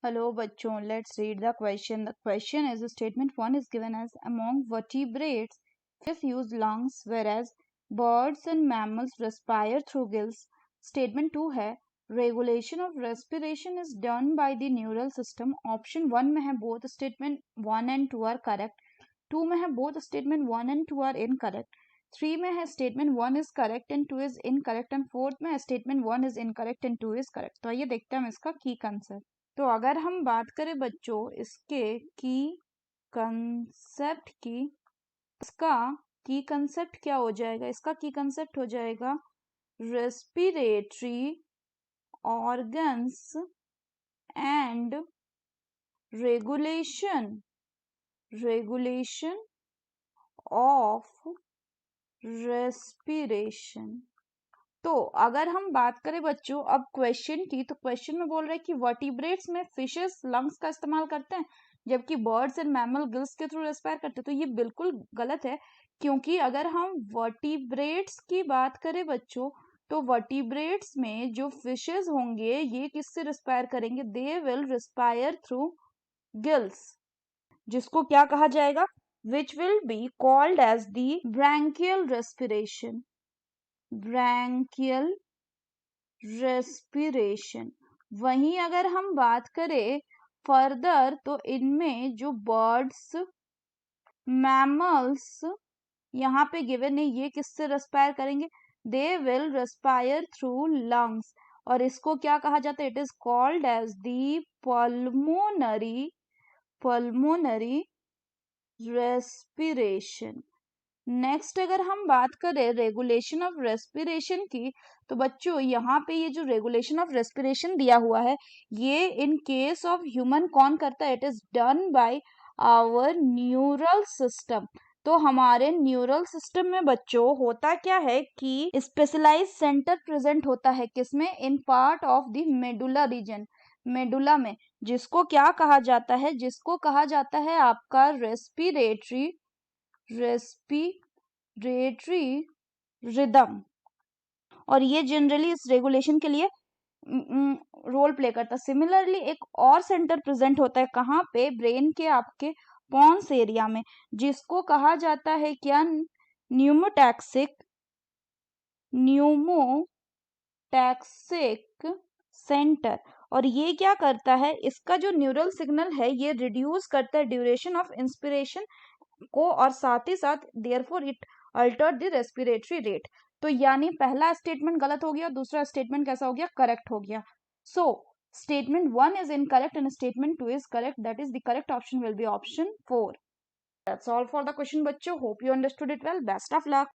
Hello बच्चों, let's read the question. The question is statement 1 is given as among vertebrates, fish use lungs whereas birds and mammals respire through gills. Statement 2 है regulation of respiration is done by the neural system. Option 1 में है both statement 1 and 2 are correct. 2 में है both statement 1 and 2 are incorrect. 3 में है statement 1 is correct and 2 is incorrect and 4th में है statement 1 is incorrect and 2 is correct. तो आइए देखते हैं हम इसका की कंसेप्ट. तो अगर हम बात करें बच्चों इसके की कंसेप्ट की, इसका की कंसेप्ट क्या हो जाएगा? इसका की कंसेप्ट हो जाएगा respiratory organs and regulation of respiration. तो अगर हम बात करें बच्चों अब क्वेश्चन की, तो क्वेश्चन में बोल रहे हैं कि वर्टिब्रेट्स में फिशेस लंग्स का इस्तेमाल करते हैं जबकि बर्ड्स एंड मैमल गिल्स के थ्रू रेस्पायर करते हैं. तो ये बिल्कुल गलत है, क्योंकि अगर हम वर्टिब्रेट्स की बात करें बच्चों तो वर्टिब्रेट्स में जो फिशेस होंगे ये किससे रेस्पायर करेंगे? They will respire through gills, जिसको क्या कहा जाएगा? Which will be called as the branchial respiration. Branchial respiration. वहीं अगर हम बात करें फर्दर तो इनमें जो बर्ड्स मैमल्स यहाँ पे गिवन है ये किससे रेस्पायर करेंगे? They will respire through lungs, और इसको क्या कहा जाता है? It is called as the pulmonary respiration. Next अगर हम बात करें रेगुलेशन ऑफ रेस्पिरेशन की, तो बच्चों यहाँ पे ये जो रेगुलेशन ऑफ रेस्पिरेशन दिया हुआ है ये इन केस ऑफ ह्यूमन कौन करता है? It is done by our neural system. तो हमारे न्यूरल सिस्टम में बच्चों होता क्या है कि स्पेशलाइज सेंटर प्रेजेंट होता है किसमें? In part of the medulla reason, medulla में, जिसको क्या कहा जाता है? जिसको कहा जाता है आपका रेस्पिरेटरी रिदम. और ये जनरली इस रेगुलेशन के लिए रोल प्ले करता है. सिमिलरली एक और सेंटर प्रेजेंट होता है कहाँ पे? ब्रेन के आपके पॉन्स एरिया में, जिसको कहा जाता है क्या? Pneumotaxic centre. और ये क्या करता है? इसका जो न्यूरल सिग्नल है ये रिड्यूस करता है ड्यूरेशन ऑफ इंस्पिरेशन को, और साथ ही साथ therefore it Altered the respiratory rate. तो यानी पहला स्टेटमेंट गलत हो गया, दूसरा स्टेटमेंट कैसा हो गया? करेक्ट हो गया. So statement 1 is incorrect and statement 2 is correct. That is the correct option will be option 4. That's all for the question बच्चों. Hope you understood it well. Best of luck.